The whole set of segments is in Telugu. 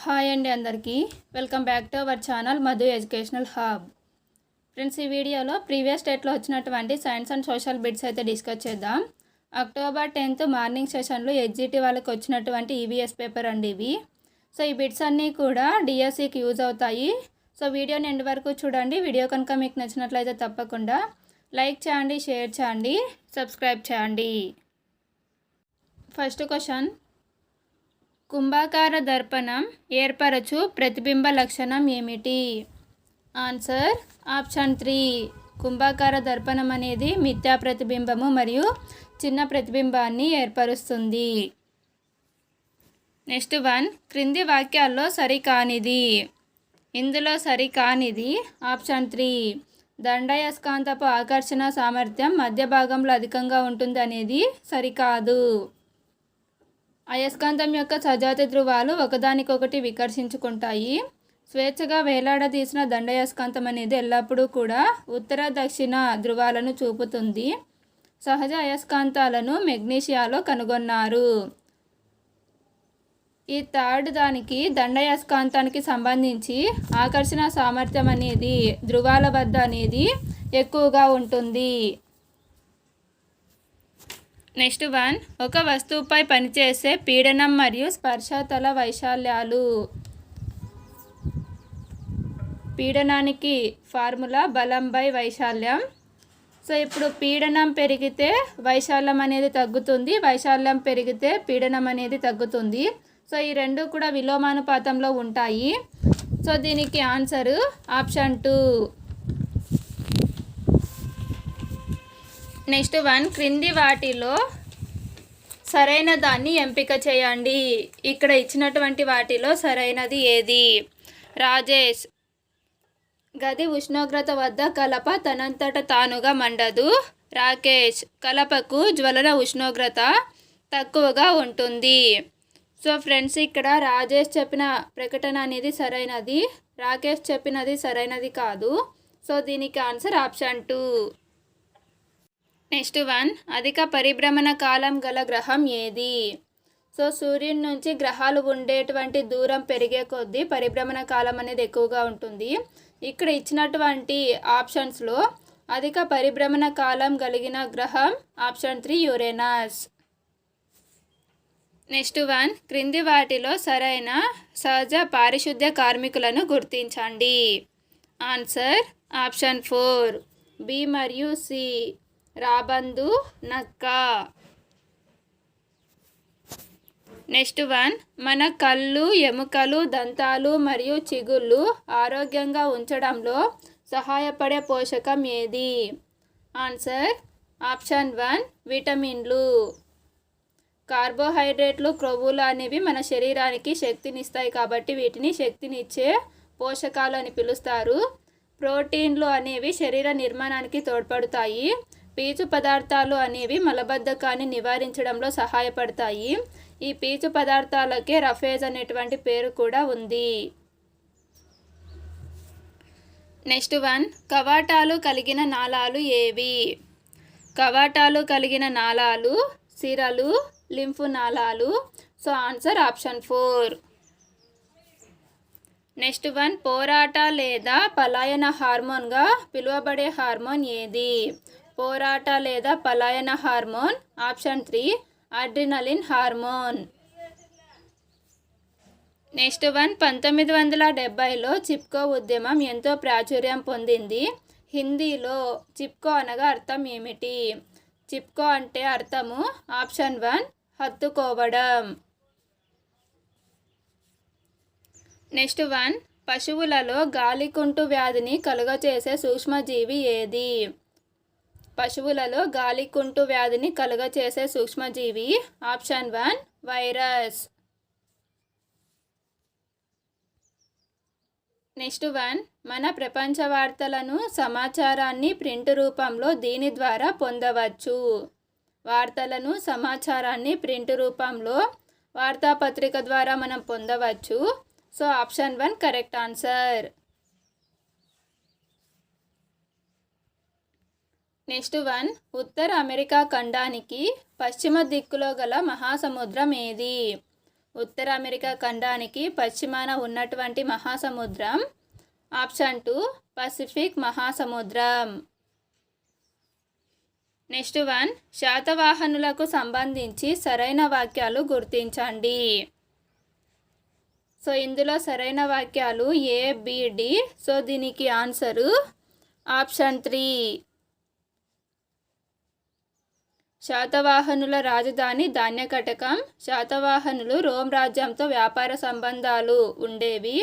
హాయ్ అండి అందరికీ welcome back to our channel Madhu educational hub. Friends, ఈ వీడియోలో ప్రీవియస్ డేట్లో వచ్చినటువంటి సైన్స్ అండ్ సోషల్ బిట్స్ అయితే డిస్కస్ చేద్దాం. అక్టోబర్ 10th మార్నింగ్ సెషన్లో ఎగ్జిటి వాళ్ళకి వచ్చినటువంటి ఈవీఎస్ పేపర్ అండి ఇవి. సో ఈ బిట్స్ అన్నీ కూడా డిఎస్సికి యూజ్ అవుతాయి. సో వీడియోని ఎండ్ వరకు చూడండి. వీడియో కనుక మీకు నచ్చినట్లయితే తప్పకుండా లైక్ చేయండి, షేర్ చేయండి, సబ్స్క్రైబ్ చేయండి. ఫస్ట్ క్వశ్చన్, కుంభాకార దర్పణం ఏర్పరచు ప్రతిబింబ లక్షణం ఏమిటి? Answer option 3. కుంభాకార దర్పణం అనేది మిథ్యా ప్రతిబింబము మరియు చిన్న ప్రతిబింబాన్ని ఏర్పరుస్తుంది. నెక్స్ట్ 1, క్రింది వాక్యాల్లో సరికానిది. ఇందులో సరికానిది ఆప్షన్ 3. దండయస్కాంతపు ఆకర్షణ సామర్థ్యం మధ్య భాగంలో అధికంగా ఉంటుంది అనేది సరికాదు. అయస్కాంతం యొక్క సజాతి ధ్రువాలు ఒకదానికొకటి వికర్షించుకుంటాయి. స్వేచ్ఛగా వేలాడదీసిన దండయస్కాంతం అనేది ఎల్లప్పుడూ కూడా ఉత్తర దక్షిణ ధ్రువాలను చూపుతుంది. సహజ అయస్కాంతాలను మెగ్నీషియాలో కనుగొన్నారు. ఈ థర్డ్ దానికి దండయస్కాంతానికి సంబంధించి ఆకర్షణ సామర్థ్యం అనేది ధ్రువాల వద్ద అనేది ఎక్కువగా ఉంటుంది. నెక్స్ట్ 1, ఒక వస్తువుపై పనిచేసే పీడనం మరియు స్పర్శతల వైశాల్యాలు. పీడనానికి ఫార్ములా బలం బై వైశాల్యం. సో ఇప్పుడు పీడనం పెరిగితే వైశాల్యం అనేది తగ్గుతుంది, వైశాల్యం పెరిగితే పీడనం అనేది తగ్గుతుంది. సో ఈ రెండు కూడా విలోమానుపాతంలో ఉంటాయి. సో దీనికి ఆన్సరు ఆప్షన్ 2. నెక్స్ట్ 1, క్రింది వాటిలో సరైన దాన్ని ఎంపిక చేయండి. ఇక్కడ ఇచ్చినటువంటి వాటిలో సరైనది ఏది? రాజేష్, గది ఉష్ణోగ్రత వద్ద కలప తనంతట తానుగా మండదు. రాకేష్, కలపకు జ్వలన ఉష్ణోగ్రత తక్కువగా ఉంటుంది. సో ఫ్రెండ్స్, ఇక్కడ రాజేష్ చెప్పిన ప్రకటన అనేది సరైనది, రాకేష్ చెప్పినది సరైనది కాదు. సో దీనికి ఆన్సర్ ఆప్షన్ 2. నెక్స్ట్ 1, అధిక పరిభ్రమణ కాలం గల గ్రహం ఏది? సో సూర్యుని నుంచి గ్రహాలు ఉండేటువంటి దూరం పెరిగే కొద్దీ పరిభ్రమణ కాలం అనేది ఎక్కువగా ఉంటుంది. ఇక్కడ ఇచ్చినటువంటి ఆప్షన్స్లో అధిక పరిభ్రమణ కాలం కలిగిన గ్రహం ఆప్షన్ 3 యురేనస్. నెక్స్ట్ 1, క్రింది వాటిలో సరైన సహజ పారిశుద్ధ్య కార్మికులను గుర్తించండి. ఆన్సర్ ఆప్షన్ 4, బి మరియు సి, రాబందు, నక్క. నెక్స్ట్ 1, మన కళ్ళు, ఎముకలు, దంతాలు మరియు చిగుళ్ళు ఆరోగ్యంగా ఉంచడంలో సహాయపడే పోషకం ఏది? ఆన్సర్ ఆప్షన్ 1, విటమిన్లు. కార్బోహైడ్రేట్లు, క్రొవ్వులు అనేవి మన శరీరానికి శక్తినిస్తాయి కాబట్టి వీటిని శక్తినిచ్చే పోషకాలు అని పిలుస్తారు. ప్రోటీన్లు అనేవి శరీర నిర్మాణానికి తోడ్పడతాయి. పీచు పదార్థాలు అనేవి మలబద్ధకాన్ని నివారించడంలో సహాయపడతాయి. ఈ పీచు పదార్థాలకే రఫేజ్ అనేటువంటి పేరు కూడా ఉంది. నెక్స్ట్ 1, కవాటాలు కలిగిన నాళాలు ఏవి? కవాటాలు కలిగిన నాళాలు సిరలు, లింఫు నాళాలు. So answer option 4. నెక్స్ట్ 1, పోరాట లేదా పలాయన హార్మోన్గా పిలువబడే హార్మోన్ ఏది? పోరాట లేదా పలాయన hormone option 3, adrenaline hormone. Next 1, 1970లో చిప్కో ఉద్యమం ఎంతో ప్రాచుర్యం పొందింది. హిందీలో చిప్కో అనగా అర్థం ఏమిటి? చిప్కో అంటే అర్థము ఆప్షన్ 1, హత్తుకోవడం. నెక్స్ట్ 1, పశువులలో గాలికుంటు వ్యాధిని కలుగచేసే సూక్ష్మజీవి ఏది? పశువులలో గాలికుంటు వ్యాధిని కలుగచేసే సూక్ష్మజీవి ఆప్షన్ 1, వైరస్. నెక్స్ట్ 1, మన ప్రపంచ వార్తలను, సమాచారాన్ని ప్రింట్ రూపంలో దీని ద్వారా పొందవచ్చు. వార్తలను, సమాచారాన్ని ప్రింట్ రూపంలో వార్తాపత్రిక ద్వారా మనం పొందవచ్చు. So option 1 correct answer. Next 1, ఉత్తర అమెరికా ఖండానికి పశ్చిమ దిక్కులో గల మహాసముద్రం ఏది? ఉత్తర అమెరికా ఖండానికి పశ్చిమాన ఉన్నటువంటి మహాసముద్రం? ఆప్షన్ 2 పసిఫిక్ మహాసముద్రం. నెక్స్ట్ వన్, శాతవాహనులకు సంబంధించి సరైన వాక్యాలు గుర్తించండి. సో ఇందులో సరైన వాక్యాలు ఏ, బి, డి. సో దీనికి ఆన్సరు ఆప్షన్ 3. శాతవాహనుల రాజధాని ధాన్యకటకం. శాతవాహనులు రోమ్ రాజ్యంతో వ్యాపార సంబంధాలు ఉండేవి.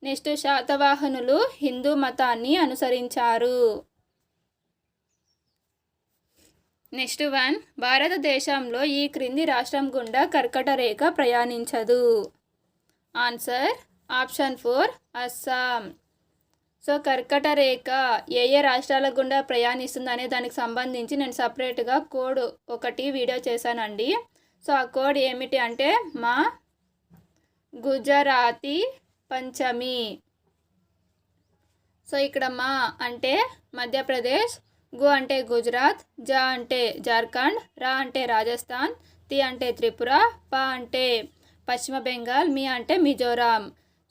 నెక్స్ట్, శాతవాహనులు హిందూ మతాన్ని అనుసరించారు. నెక్స్ట్ వన్, భారతదేశంలో ఈ క్రింది రాష్ట్రం గుండా కర్కట రేఖ ప్రయాణించదు. Answer option 4 Assam. సో కర్కట రేఖ ఏ ఏ రాష్ట్రాల గుండా ప్రయాణిస్తుంది అనే దానికి సంబంధించి నేను సపరేట్గా కోడ్ ఒకటి వీడియో చేశానండి. సో ఆ కోడ్ ఏమిటి అంటే మా గుజరాతీ పంచమి. సో ఇక్కడ మా అంటే మధ్యప్రదేశ్, గు అంటే గుజరాత్, జ అంటే జార్ఖండ్, రా అంటే రాజస్థాన్, తి అంటే త్రిపుర, ప అంటే పశ్చిమ బెంగాల్, మీ అంటే మిజోరాం.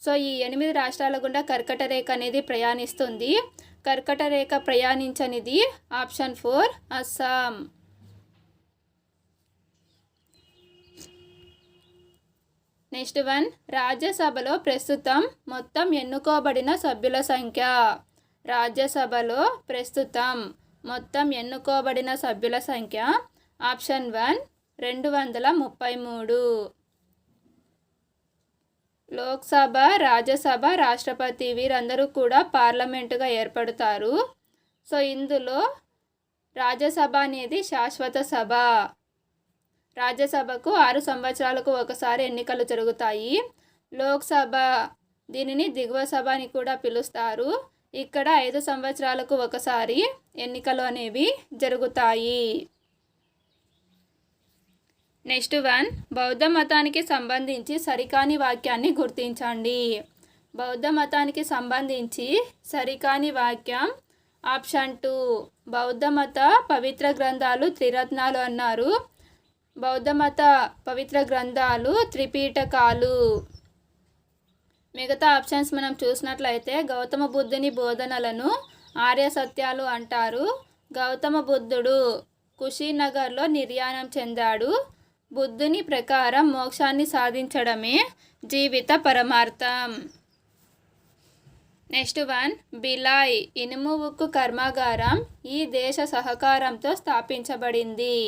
సో ఈ 8 రాష్ట్రాల గుండా కర్కట రేఖ అనేది ప్రయాణిస్తుంది. కర్కట రేఖ ప్రయాణించనిది ఆప్షన్ 4 అస్సాం. నెక్స్ట్ వన్, రాజ్యసభలో ప్రస్తుతం మొత్తం ఎన్నుకోబడిన సభ్యుల సంఖ్య. రాజ్యసభలో ప్రస్తుతం మొత్తం ఎన్నుకోబడిన సభ్యుల సంఖ్య ఆప్షన్ 1 233. లోక్సభ, రాజ్యసభ, రాష్ట్రపతి వీరందరూ కూడా పార్లమెంటుగా ఏర్పడతారు. సో ఇందులో రాజ్యసభ అనేది శాశ్వత సభ. రాజ్యసభకు 6 సంవత్సరాలకు ఒకసారి ఎన్నికలు జరుగుతాయి. లోక్సభ దీనిని దిగువ సభ అని కూడా పిలుస్తారు. ఇక్కడ 5 సంవత్సరాలకు ఒకసారి ఎన్నికలు అనేవి జరుగుతాయి. నెక్స్ట్ వన్, బౌద్ధ మతానికి సంబంధించి సరికాని వాక్యాన్ని గుర్తించండి. బౌద్ధ మతానికి సంబంధించి సరికాని వాక్యం ఆప్షన్ 2 బౌద్ధ మత పవిత్ర గ్రంథాలు త్రిరత్నాలు అన్నారు. బౌద్ధ మత పవిత్ర గ్రంథాలు త్రిపీఠకాలు. మిగతా ఆప్షన్స్ మనం చూసినట్లయితే గౌతమ బుద్ధుని బోధనలను ఆర్య సత్యాలు అంటారు. గౌతమ బుద్ధుడు కుషినగర్లో నిర్యాణం చెందాడు. బుద్ధుని ప్రకారం మోక్షాన్ని సాధించడమే జీవిత పరమార్థం. నెక్స్ట్ వన్, బిలాయ్ ఇనుము ఉక్కు కర్మాగారం ఈ దేశ సహకారంతో స్థాపించబడింది.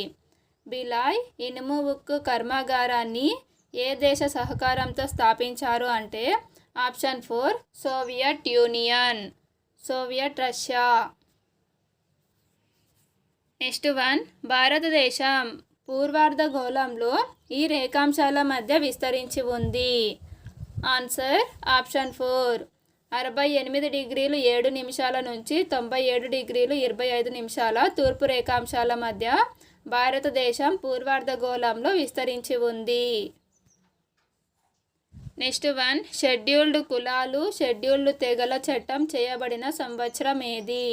బిలాయ్ ఇనుము ఉక్కు కర్మాగారాన్ని ఏ దేశ సహకారంతో స్థాపించారు అంటే option 4 Soviet union, Soviet Russia. Next one, భారతదేశం పూర్వార్ధగోళంలో ఈ రేఖాంశాల మధ్య విస్తరించి ఉంది. ఆన్సర్ ఆప్షన్ 4 68 డిగ్రీలు 7 నిమిషాల నుంచి 97 డిగ్రీలు 25 నిమిషాల తూర్పు రేఖాంశాల మధ్య భారతదేశం పూర్వార్ధగోళంలో విస్తరించి ఉంది. నెక్స్ట్ వన్, షెడ్యూల్డ్ కులాలు షెడ్యూల్డ్ తెగల చట్టం చేయబడిన సంవత్సరం ఏది?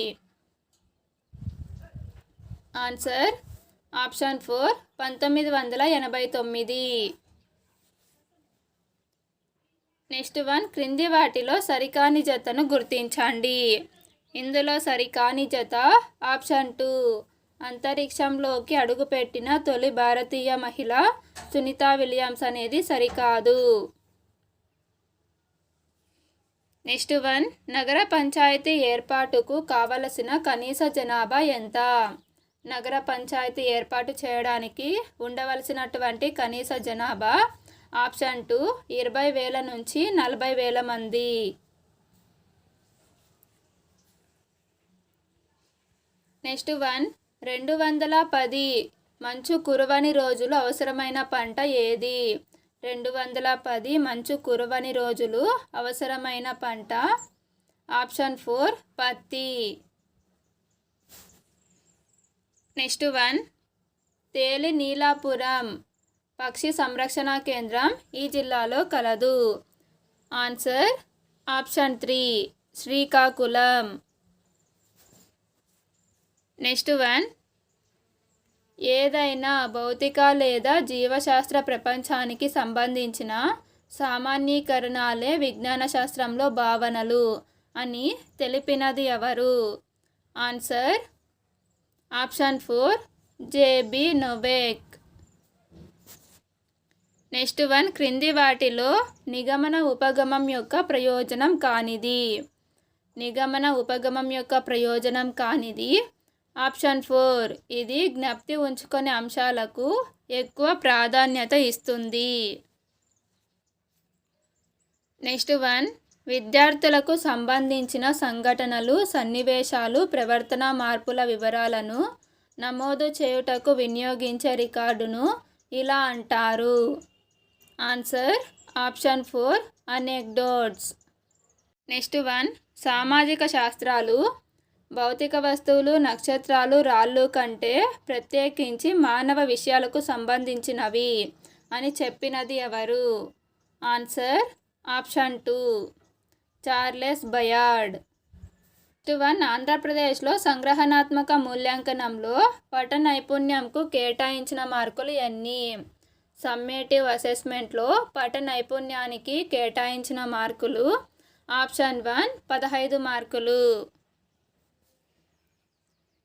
Answer option 4 1989. నెక్స్ట్ వన్, క్రింది వాటిలో సరికాని జతను గుర్తించండి. ఇందులో సరికాని జత ఆప్షన్ 2 అంతరిక్షంలోకి అడుగుపెట్టిన తొలి భారతీయ మహిళ సునీతా విలియమ్స్ అనేది సరికాదు. నెక్స్ట్ వన్, నగర పంచాయతీ ఏర్పాటుకు కావలసిన కనీస జనాభా ఎంత? నగర పంచాయతీ ఏర్పాటు చేయడానికి ఉండవలసినటువంటి కనీస జనాభా ఆప్షన్ 2 20,000 నుంచి 40,000 మంది. నెక్స్ట్ వన్, 210 మంచు కురవని రోజులు అవసరమైన పంట ఏది? 210 మంచు కురవని రోజులు అవసరమైన పంట ఆప్షన్ 4 పత్తి. నెక్స్ట్ వన్, తేలి నీలాపురం పక్షి సంరక్షణ కేంద్రం ఈ జిల్లాలో కలదు. Answer option 3 Srikakulam. Next one, ఏదైనా భౌతిక లేదా జీవశాస్త్ర ప్రపంచానికి సంబంధించిన సామాన్యీకరణాలే విజ్ఞాన శాస్త్రంలో భావనలు అని తెలిపినది ఎవరు? Answer option 4 J B Novak. Next one, క్రింది వాటిలో నిగమన ఉపగమం యొక్క ప్రయోజనం కానిది. నిగమన ఉపగమం యొక్క ప్రయోజనం కానిది ఆప్షన్ 4, ఇది జ్ఞప్తి ఉంచుకునే అంశాలకు ఎక్కువ ప్రాధాన్యత ఇస్తుంది. నెక్స్ట్ వన్, విద్యార్థులకు సంబంధించిన సంఘటనలు, సన్నివేశాలు, ప్రవర్తన మార్పుల వివరాలను నమోదు చేయుటకు వినియోగించే రికార్డును ఇలా అంటారు. Answer option 4 anecdotes. Next one, సామాజిక శాస్త్రాలు భౌతిక వస్తువులు, నక్షత్రాలు, రాళ్ళు కంటే ప్రత్యేకించి మానవ విషయాలకు సంబంధించినవి అని చెప్పినది ఎవరు? Answer option 2 Charles Bayard. Next one, ఆంధ్రప్రదేశ్లో సంగ్రహణాత్మక మూల్యాంకనంలో పఠ నైపుణ్యంకు కేటాయించిన మార్కులు ఎన్ని? సమ్మేటివ్ అసెస్మెంట్లో పఠ నైపుణ్యానికి కేటాయించిన మార్కులు ఆప్షన్ 1 15 మార్కులు.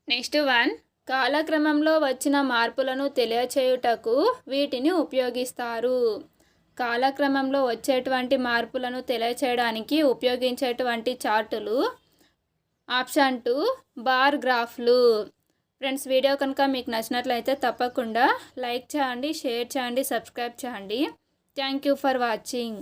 నెక్స్ట్ వన్, కాలక్రమంలో వచ్చిన మార్పులను తెలియచేయుటకు వీటిని ఉపయోగిస్తారు. కాలక్రమంలో వచ్చేటువంటి మార్పులను తెలియచేయడానికి ఉపయోగించేటువంటి చార్టులు ఆప్షన్ 2 బార్ గ్రాఫ్లు. ఫ్రెండ్స్, వీడియో కనుక మీకు నచ్చినట్లయితే తప్పకుండా లైక్ చేయండి, షేర్ చేయండి, సబ్స్క్రైబ్ చేయండి. Thank you for watching.